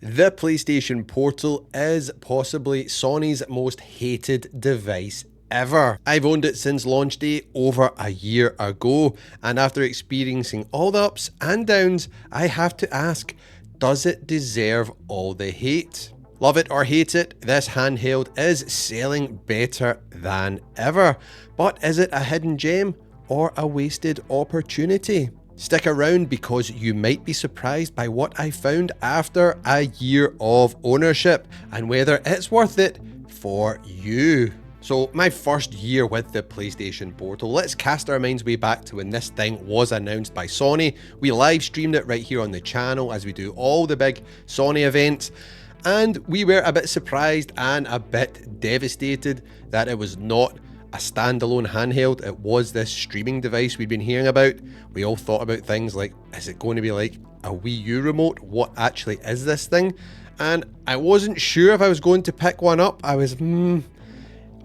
The PlayStation Portal is possibly Sony's most hated device ever. I've owned it since launch day over a year ago, and after experiencing all the ups and downs, I have to ask, does it deserve all the hate? Love it or hate it, this handheld is selling better than ever. But is it a hidden gem or a wasted opportunity? Stick around because you might be surprised by what I found after a year of ownership and whether it's worth it for you. So my first year with the PlayStation Portal, let's cast our minds way back to when this thing was announced by Sony. We live streamed it right here on the channel as we do all the big Sony events. And we were a bit surprised and a bit devastated that it was not a standalone handheld. It was this streaming device we'd been hearing about. We all thought about things like, is it going to be like a Wii U remote? What actually is this thing? And I wasn't sure if I was going to pick one up. I was on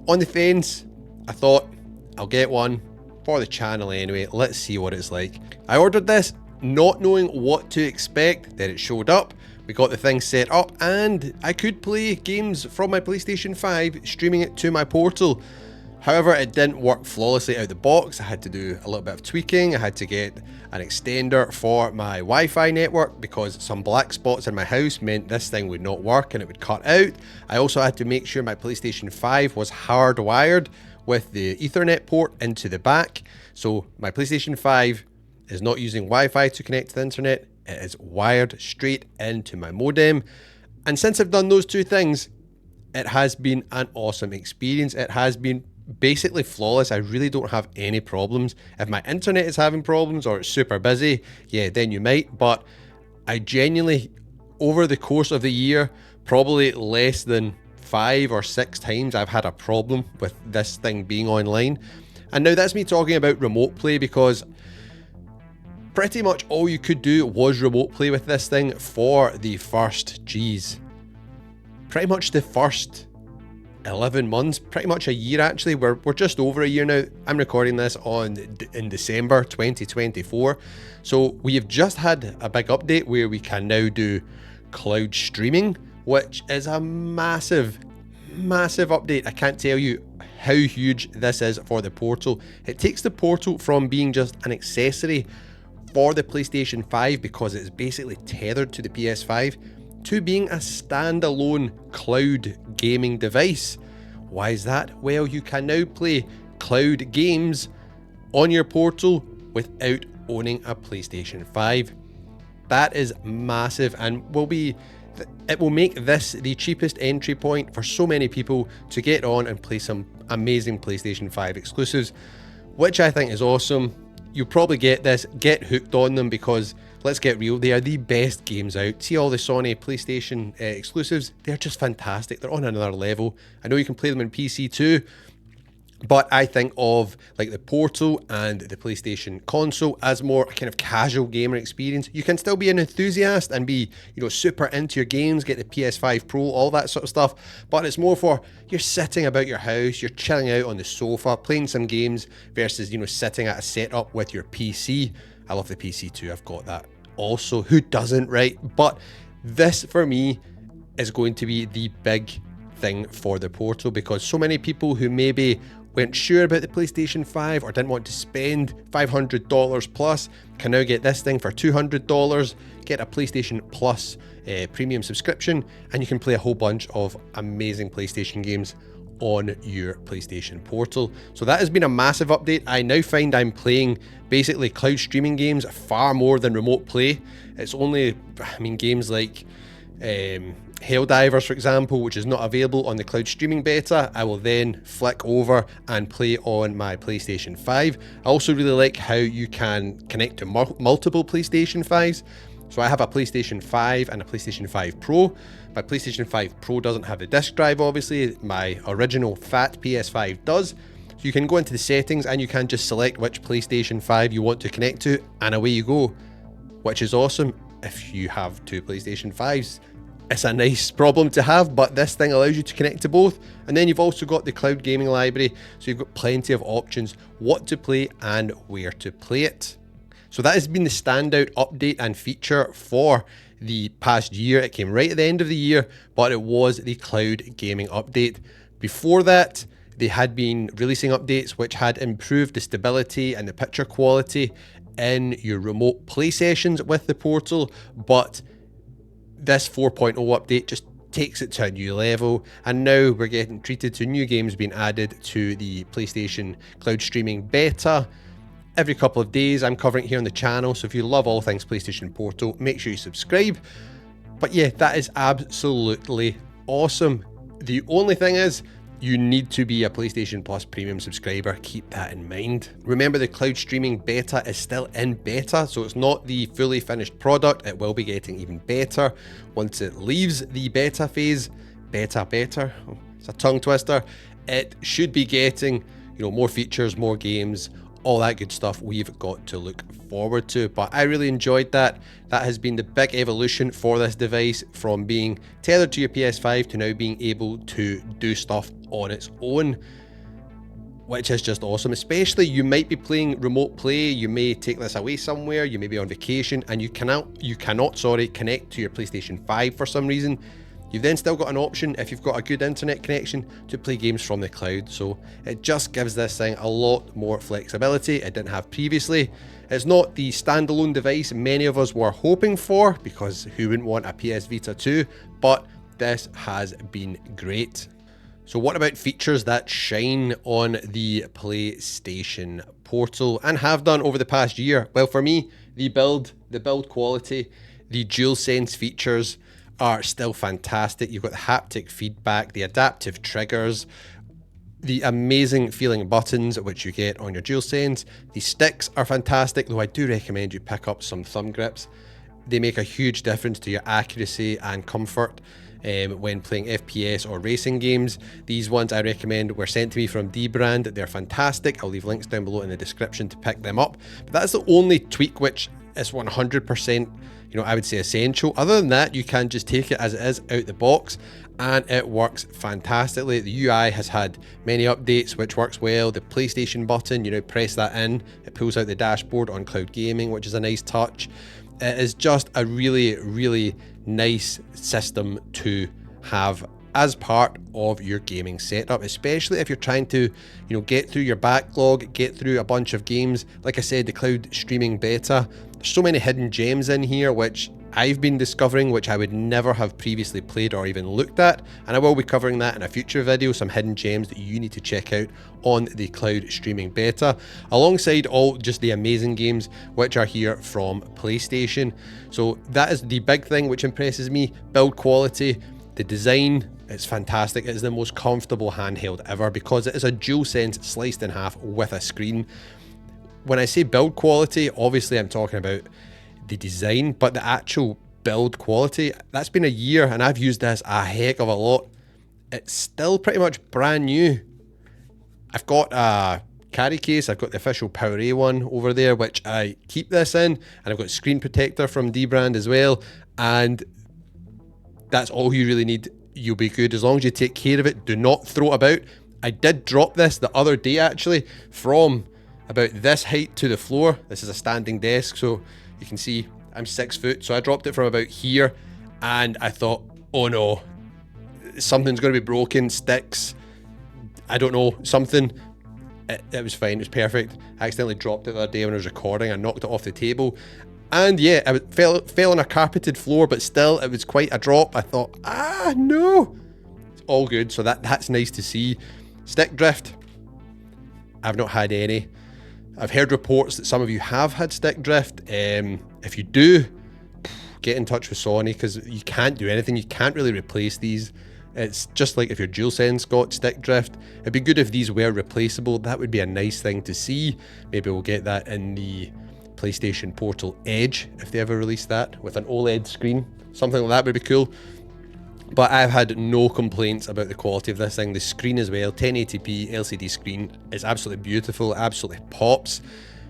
the fence. I thought, I'll get one for the channel anyway. Let's see what it's like. I ordered this not knowing what to expect. Then it showed up. We got the thing set up and I could play games from my PlayStation 5 streaming it to my Portal. However, it didn't work flawlessly out of the box. I had to do a little bit of tweaking. I had to get an extender for my Wi-Fi network because some black spots in my house meant this thing would not work and it would cut out. I also had to make sure my PlayStation 5 was hardwired with the Ethernet port into the back. So my PlayStation 5 is not using Wi-Fi to connect to the internet. It is wired straight into my modem. And since I've done those two things, it has been an awesome experience. It has been basically flawless. I really don't have any problems. If my internet is having problems or it's super busy, yeah, then you might. But I genuinely, over the course of the year, probably less than 5 or 6 times I've had a problem with this thing being online. And now that's me talking about remote play, because pretty much all you could do was remote play with this thing for the first, pretty much the first 11 months, pretty much a year actually. We're just over a year now. I'm recording this in December 2024. So we have just had a big update where we can now do cloud streaming, which is a massive update. I can't tell you how huge this is for the Portal. It takes the Portal from being just an accessory for the PlayStation 5 because it's basically tethered to the PS5 to being a standalone cloud gaming device. Why is that? Well, you can now play cloud games on your Portal without owning a PlayStation 5. That is massive and it will make this the cheapest entry point for so many people to get on and play some amazing PlayStation 5 exclusives, which I think is awesome. You'll probably get hooked on them because, let's get real, they are the best games out. See all the Sony PlayStation exclusives, they're just fantastic. They're on another level. I know you can play them on PC too, but I think of like the Portal and the PlayStation console as more kind of casual gamer experience. You can still be an enthusiast and be, super into your games, get the PS5 Pro, all that sort of stuff, but it's more for you're sitting about your house, you're chilling out on the sofa, playing some games versus, sitting at a setup with your PC. I love the PC too, I've got that also. Who doesn't, right? But this for me is going to be the big thing for the Portal, because so many people who maybe weren't sure about the PlayStation 5 or didn't want to spend $500 plus can now get this thing for $200, get a PlayStation Plus premium subscription, and you can play a whole bunch of amazing PlayStation games on your PlayStation Portal. So that has been a massive update. I now find I'm playing basically cloud streaming games far more than remote play. It's only, games like Helldivers, for example, which is not available on the cloud streaming beta, I will then flick over and play on my PlayStation 5. I also really like how you can connect to multiple PlayStation 5s. So I have a PlayStation 5 and a PlayStation 5 Pro. My PlayStation 5 Pro doesn't have the disc drive, obviously. My original fat PS5 does. So you can go into the settings and you can just select which PlayStation 5 you want to connect to, and away you go, which is awesome if you have 2 PlayStation 5s. It's a nice problem to have, but this thing allows you to connect to both. And then you've also got the cloud gaming library, so you've got plenty of options what to play and where to play it. So that has been the standout update and feature for the past year. It came right at the end of the year, but it was the cloud gaming update. Before that, they had been releasing updates which had improved the stability and the picture quality in your remote play sessions with the portal, but this 4.0 update just takes it to a new level, and now we're getting treated to new games being added to the PlayStation cloud streaming beta every couple of days. I'm covering it here on the channel, so if you love all things PlayStation Portal, make sure you subscribe. But yeah, that is absolutely awesome. The only thing is, you need to be a PlayStation Plus Premium subscriber. Keep that in mind. Remember, the cloud streaming beta is still in beta, so it's not the fully finished product. It will be getting even better once it leaves the beta phase. Beta, oh, it's a tongue twister. It should be getting, more features, more games, all that good stuff we've got to look forward to. But I really enjoyed that. That has been the big evolution for this device, from being tethered to your PS5 to now being able to do stuff on its own, which is just awesome. Especially, you might be playing remote play, you may take this away somewhere, you may be on vacation, and you cannot connect to your PlayStation 5 for some reason. You've then still got an option, if you've got a good internet connection, to play games from the cloud. So it just gives this thing a lot more flexibility it didn't have previously. It's not the standalone device many of us were hoping for, because who wouldn't want a PS Vita 2, but this has been great. So what about features that shine on the PlayStation Portal and have done over the past year? Well, for me, the build quality, the DualSense features are still fantastic. You've got the haptic feedback, the adaptive triggers, the amazing feeling buttons which you get on your DualSense. The sticks are fantastic, though I do recommend you pick up some thumb grips. They make a huge difference to your accuracy and comfort when playing FPS or racing games. These ones I recommend were sent to me from dbrand. They're fantastic. I'll leave links down below in the description to pick them up. But that's the only tweak which is 100%, I would say essential. Other than that, you can just take it as it is out the box, and it works fantastically. The UI has had many updates, which works well. The PlayStation button, press that in, it pulls out the dashboard on cloud gaming, which is a nice touch. It is just a really, really nice system to have as part of your gaming setup, especially if you're trying to, get through your backlog, get through a bunch of games. Like I said, the cloud streaming beta, there's so many hidden gems in here, which I've been discovering, which I would never have previously played or even looked at. And I will be covering that in a future video, some hidden gems that you need to check out on the cloud streaming beta, alongside all just the amazing games which are here from PlayStation. So that is the big thing which impresses me. Build quality, the design, it's fantastic. It is the most comfortable handheld ever because it is a DualSense sliced in half with a screen. When I say build quality, obviously I'm talking about the design, but the actual build quality, that's been a year and I've used this a heck of a lot. It's still pretty much brand new. I've got a carry case, I've got the official PowerA one over there, which I keep this in, and I've got screen protector from dbrand as well, and that's all you really need. You'll be good as long as you take care of it. Do not throw it about. I did drop this the other day actually from about this height to the floor. This is a standing desk, so you can see I'm 6 foot, so I dropped it from about here and I thought, oh no, something's going to be broken, sticks, I don't know, something. It was fine, it was perfect. I accidentally dropped it the other day when I was recording. I knocked it off the table, and yeah, it fell on a carpeted floor, but still it was quite a drop. I thought, no, it's all good. So that's nice to see. Stick drift, I've not had any. I've heard reports that some of you have had stick drift. If you do, get in touch with Sony, because you can't do anything. You can't really replace these. It's just like if your DualSense got stick drift. It'd be good if these were replaceable. That would be a nice thing to see. Maybe we'll get that in the PlayStation Portal Edge if they ever release that with an OLED screen. Something like that would be cool. But I've had no complaints about the quality of this thing. The screen as well, 1080p LCD screen, is absolutely beautiful, absolutely pops.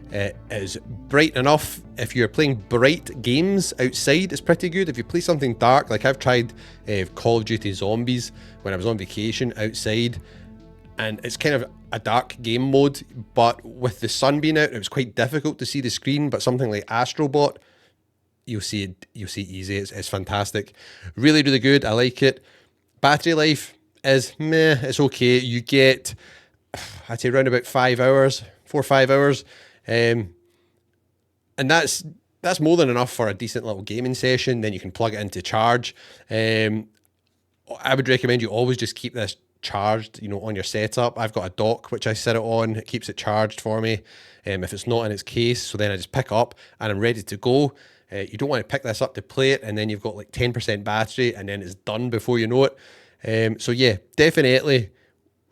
It is bright enough. If you're playing bright games outside, it's pretty good. If you play something dark, like I've tried Call of Duty Zombies when I was on vacation outside, and it's kind of a dark game mode, but with the sun being out, it was quite difficult to see the screen. But something like Astrobot, you'll see it, you'll see it easy. It's fantastic. Really, really good. I like it. Battery life is meh, it's okay. You get, I'd say around about 5 hours, 4 or 5 hours. Um, and that's more than enough for a decent little gaming session. Then you can plug it into charge. I would recommend you always just keep this charged, on your setup. I've got a dock which I set it on. It keeps it charged for me. If it's not in its case, so then I just pick up and I'm ready to go. You don't want to pick this up to play it and then you've got like 10% battery and then it's done before you know it. So yeah, definitely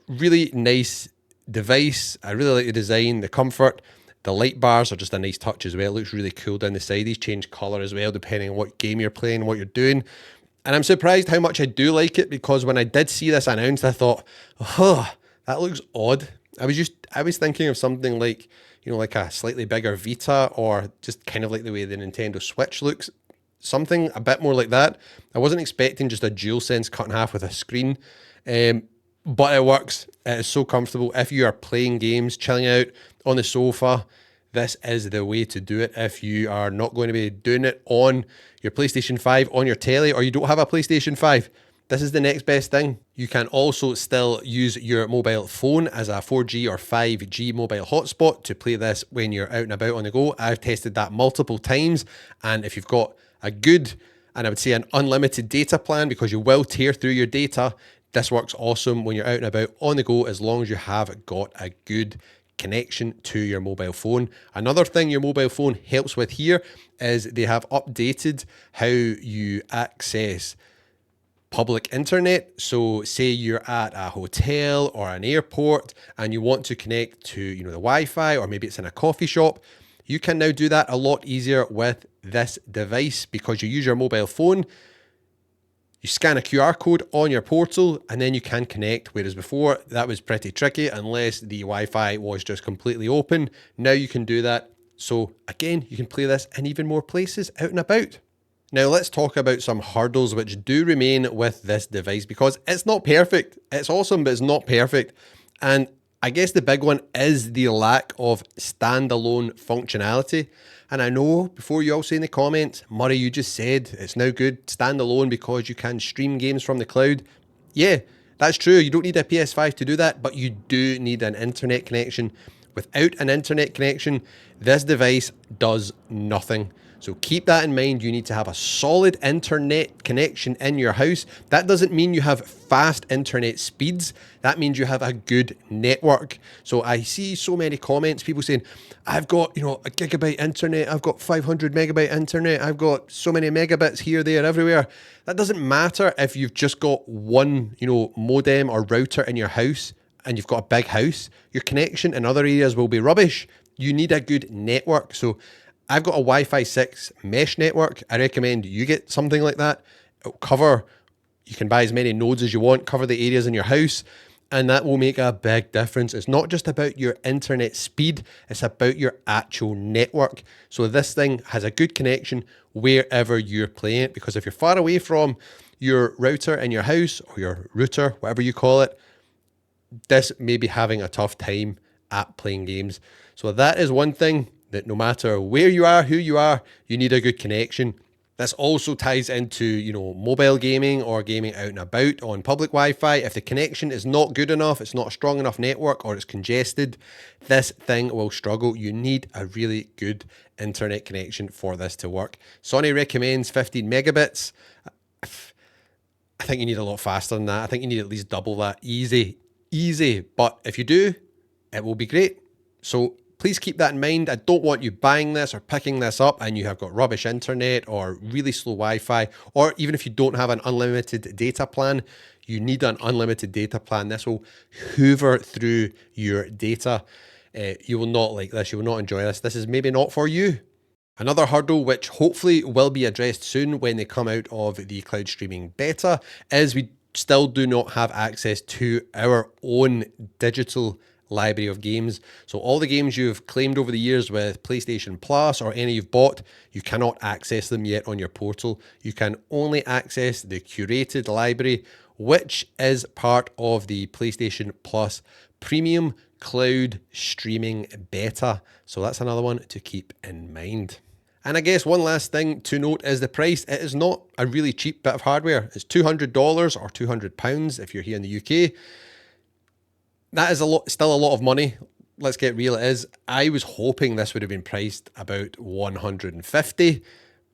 really nice device. I really like the design, the comfort. The light bars are just a nice touch as well. It looks really cool down the side. These change color as well depending on what game you're playing, what you're doing. And I'm surprised how much I do like it, because when I did see this announced, I thought, oh, that looks odd. I was thinking of something like, like a slightly bigger Vita, or just kind of like the way the Nintendo Switch looks. Something a bit more like that. I wasn't expecting just a DualSense cut in half with a screen. But it works. It is so comfortable. If you are playing games, chilling out on the sofa, this is the way to do it. If you are not going to be doing it on your PlayStation 5 on your telly, or you don't have a PlayStation 5, this is the next best thing. You can also still use your mobile phone as a 4G or 5G mobile hotspot to play this when you're out and about on the go. I've tested that multiple times, and if you've got a good, and I would say an unlimited data plan, because you will tear through your data, this works awesome when you're out and about on the go, as long as you have got a good connection to your mobile phone. Another thing your mobile phone helps with here is they have updated how you access public internet. So say you're at a hotel or an airport and you want to connect to, the Wi-Fi, or maybe it's in a coffee shop. You can now do that a lot easier with this device, because you use your mobile phone. You scan a QR code on your portal and then you can connect, whereas before that was pretty tricky unless the Wi-Fi was just completely open. Now you can do that. So again, you can play this in even more places out and about. Now let's talk about some hurdles which do remain with this device, because it's not perfect. It's awesome, but it's not perfect. And I guess the big one is the lack of standalone functionality. And I know before you all say in the comments, Murray, you just said it's now good standalone because you can stream games from the cloud. Yeah, that's true. You don't need a PS5 to do that, but you do need an internet connection. Without an internet connection, this device does nothing. So keep that in mind. You need to have a solid internet connection in your house. That doesn't mean you have fast internet speeds. That means you have a good network. So I see so many comments, people saying, I've got, a gigabyte internet. I've got 500 megabyte internet. I've got so many megabits here, there, everywhere. That doesn't matter if you've just got one, modem or router in your house and you've got a big house. Your connection in other areas will be rubbish. You need a good network. So I've got a Wi-Fi 6 mesh network. I recommend you get something like that. It'll cover, you can buy as many nodes as you want, cover the areas in your house, and that will make a big difference. It's not just about your internet speed, it's about your actual network. So this thing has a good connection wherever you're playing it, because if you're far away from your router in your house, or your router, whatever you call it, this may be having a tough time at playing games. So that is one thing, that no matter where you are, who you are, you need a good connection. This also ties into, mobile gaming or gaming out and about on public Wi-Fi. If the connection is not good enough, it's not a strong enough network, or it's congested, this thing will struggle. You need a really good internet connection for this to work. Sony recommends 15 megabits. I think you need a lot faster than that. I think you need at least double that. Easy. But if you do, it will be great. So please keep that in mind. I don't want you buying this or picking this up and you have got rubbish internet or really slow Wi-Fi, or even if you don't have an unlimited data plan, you need an unlimited data plan. This will hoover through your data. You will not like this. You will not enjoy this. This is maybe not for you. Another hurdle, which hopefully will be addressed soon when they come out of the cloud streaming beta, is we still do not have access to our own digital library of games. So all the games you've claimed over the years with PlayStation Plus or any you've bought, you cannot access them yet on your portal. You can only access the curated library, which is part of the PlayStation Plus Premium Cloud Streaming Beta. So that's another one to keep in mind. And I guess one last thing to note is the price. It is not a really cheap bit of hardware. It's $200 or £200 if you're here in the UK. That is still a lot of money. Let's get real, it is. I was hoping this would have been priced about 150,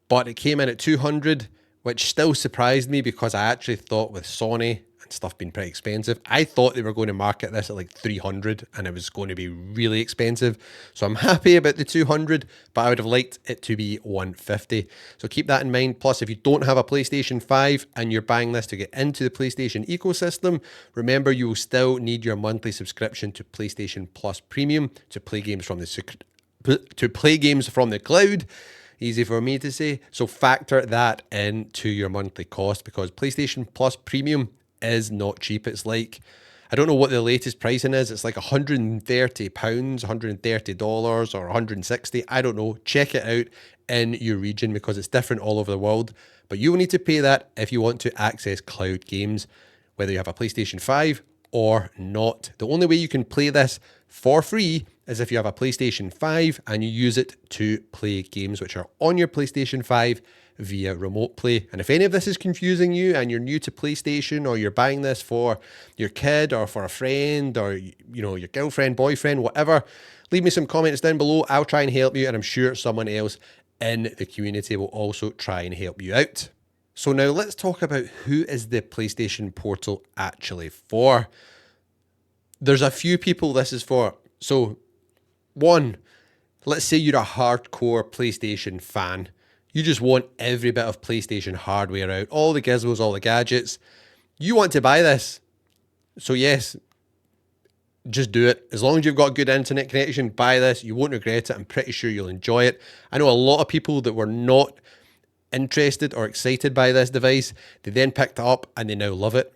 but it came in at 200, which still surprised me because I actually thought with Sony and stuff being pretty expensive, I thought they were going to market this at like 300 and it was going to be really expensive. So I'm happy about the 200, but I would have liked it to be 150. So keep that in mind. Plus, if you don't have a PlayStation 5 and you're buying this to get into the PlayStation ecosystem, remember you will still need your monthly subscription to PlayStation Plus Premium to play games from the cloud. Easy for me to say. So factor that into your monthly cost because PlayStation Plus Premium is not cheap. It's like, I don't know what the latest pricing is. It's like £130, $130 or 160. I don't know. Check it out in your region because it's different all over the world. But you will need to pay that if you want to access cloud games, whether you have a PlayStation 5 or not. The only way you can play this for free is if you have a PlayStation 5 and you use it to play games which are on your PlayStation 5 via remote play. And if any of this is confusing you and you're new to PlayStation or you're buying this for your kid or for a friend or your girlfriend, boyfriend, whatever, leave me some comments down below. I'll try and help you, and I'm sure someone else in the community will also try and help you out. So now let's talk about who is the PlayStation Portal actually for. There's a few people this is for. So one, let's say you're a hardcore PlayStation fan. You just want every bit of PlayStation hardware out, all the gizmos, all the gadgets. You want to buy this. So yes, just do it. As long as you've got good internet connection, buy this. You won't regret it. I'm pretty sure you'll enjoy it. I know a lot of people that were not interested or excited by this device, they then picked it up and they now love it.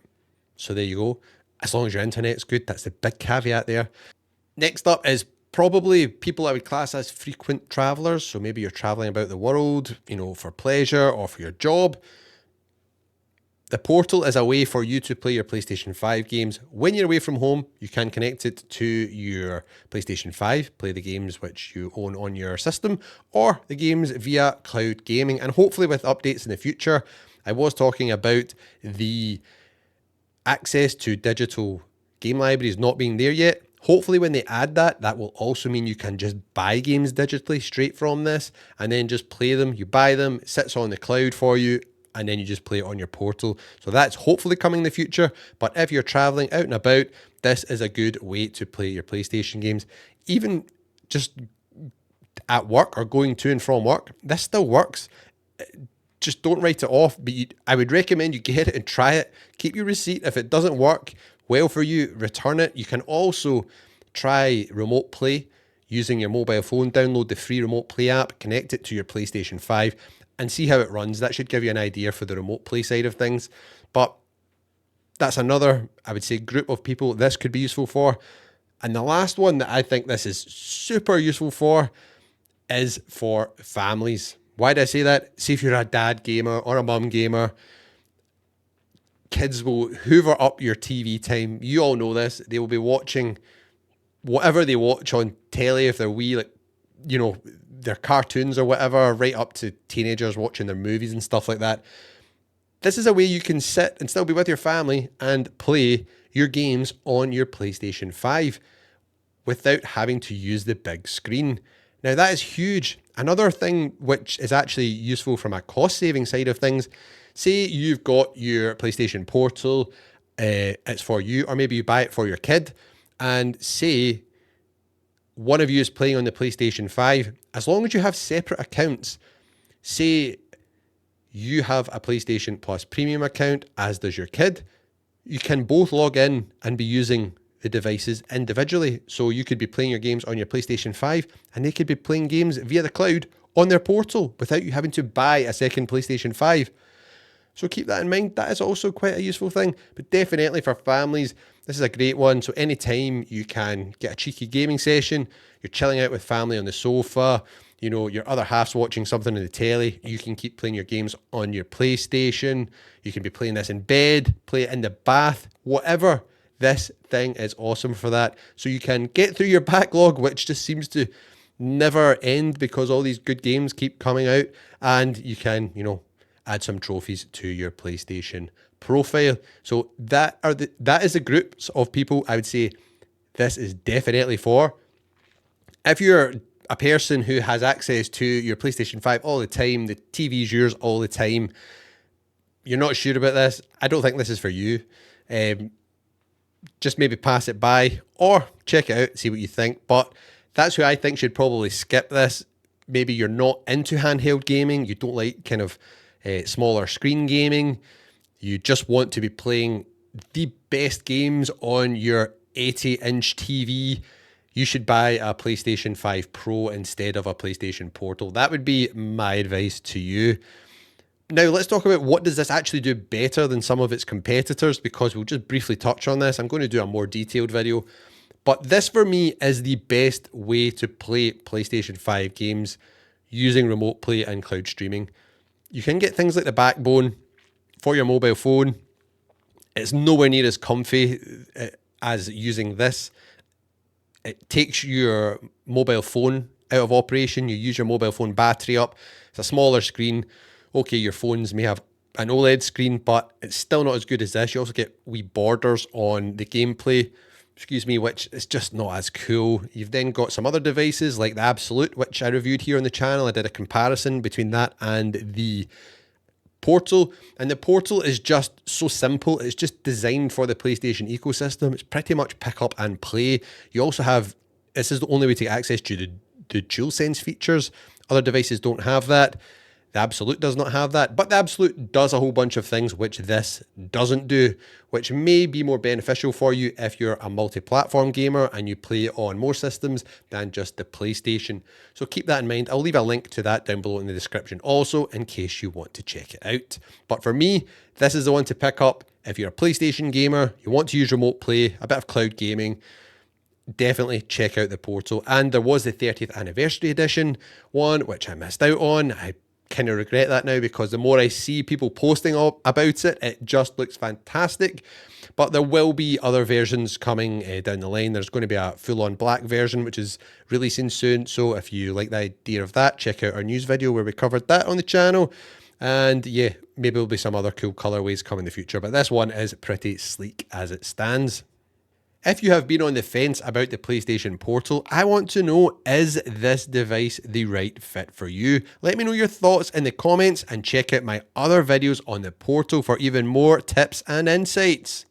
So there you go. As long as your internet's good, that's the big caveat there. Next up is probably people I would class as frequent travelers. So maybe you're traveling about the world, for pleasure or for your job. The Portal is a way for you to play your PlayStation 5 games. When you're away from home, you can connect it to your PlayStation 5, play the games which you own on your system, or the games via cloud gaming. And hopefully with updates in the future, I was talking about the access to digital game libraries not being there yet. Hopefully when they add that, that will also mean you can just buy games digitally straight from this and then just play them. You buy them, it sits on the cloud for you, and then you just play it on your Portal. So that's hopefully coming in the future. But if you're traveling out and about, this is a good way to play your PlayStation games. Even just at work or going to and from work, this still works. Just don't write it off. But I would recommend you get it and try it. Keep your receipt. If it doesn't work well for you, return it. You can also try remote play using your mobile phone. Download the free remote play app, connect it to your PlayStation 5 and see how it runs. That should give you an idea for the remote play side of things. But that's another, I would say, group of people this could be useful for. And the last one that I think this is super useful for is for families. Why do I say that? See if you're a dad gamer or a mum gamer, kids will hoover up your TV time. You all know this. They will be watching whatever they watch on telly if they're wee, their cartoons or whatever, right up to teenagers watching their movies and stuff like that. This is a way you can sit and still be with your family and play your games on your PlayStation 5 without having to use the big screen. Now that is huge. Another thing which is actually useful from a cost saving side of things, say you've got your PlayStation Portal, it's for you, or maybe you buy it for your kid, and say one of you is playing on the PlayStation 5, as long as you have separate accounts, say you have a PlayStation Plus Premium account, as does your kid, you can both log in and be using the devices individually. So you could be playing your games on your PlayStation 5 and they could be playing games via the cloud on their Portal without you having to buy a second PlayStation 5. So keep that in mind. That is also quite a useful thing, but definitely for families, this is a great one. So anytime you can get a cheeky gaming session, you're chilling out with family on the sofa, your other half's watching something on the telly, you can keep playing your games on your PlayStation. You can be playing this in bed, play it in the bath, whatever. This thing is awesome for that. So you can get through your backlog, which just seems to never end because all these good games keep coming out, and you can, you know, add some trophies to your PlayStation profile. So that is the groups of people I would say this is definitely for. If you're a person who has access to your PlayStation 5 all the time, the TV's yours all the time, you're not sure about this, I don't think this is for you. Just maybe pass it by or check it out, see what you think. But that's who I think should probably skip this. Maybe you're not into handheld gaming, you don't like kind of smaller screen gaming, you just want to be playing the best games on your 80-inch TV, you should buy a PlayStation 5 Pro instead of a PlayStation Portal. That would be my advice to you. Now, let's talk about what does this actually do better than some of its competitors, because we'll just briefly touch on this. I'm going to do a more detailed video. But this, for me, is the best way to play PlayStation 5 games using remote play and cloud streaming. You can get things like the Backbone for your mobile phone. It's nowhere near as comfy as using this. It takes your mobile phone out of operation. You use your mobile phone battery up. It's a smaller screen. Okay, your phones may have an OLED screen, but it's still not as good as this. You also get wee borders on the gameplay, which is just not as cool. You've then got some other devices like the Absolute, which I reviewed here on the channel. I did a comparison between that and the Portal, and the Portal is just so simple. It's just designed for the PlayStation ecosystem. It's pretty much pick up and play. You also have, this is the only way to get access to the DualSense features. Other devices don't have that. The Absolute does not have that, but the Absolute does a whole bunch of things which this doesn't do, which may be more beneficial for you if you're a multi-platform gamer and you play on more systems than just the PlayStation. So keep that in mind. I'll leave a link to that down below in the description also in case you want to check it out. But for me, this is the one to pick up if you're a PlayStation gamer, you want to use remote play, a bit of cloud gaming. Definitely check out the Portal. And there was the 30th anniversary edition one, which I missed out on. I kind of regret that now, because the more I see people posting about it, it just looks fantastic. But there will be other versions coming down the line. There's going to be a full-on black version which is releasing soon, so if you like the idea of that, check out our news video where we covered that on the channel. And yeah, maybe there'll be some other cool colorways coming in the future, but this one is pretty sleek as it stands. If you have been on the fence about the PlayStation Portal, I want to know, is this device the right fit for you? Let me know your thoughts in the comments and check out my other videos on the Portal for even more tips and insights.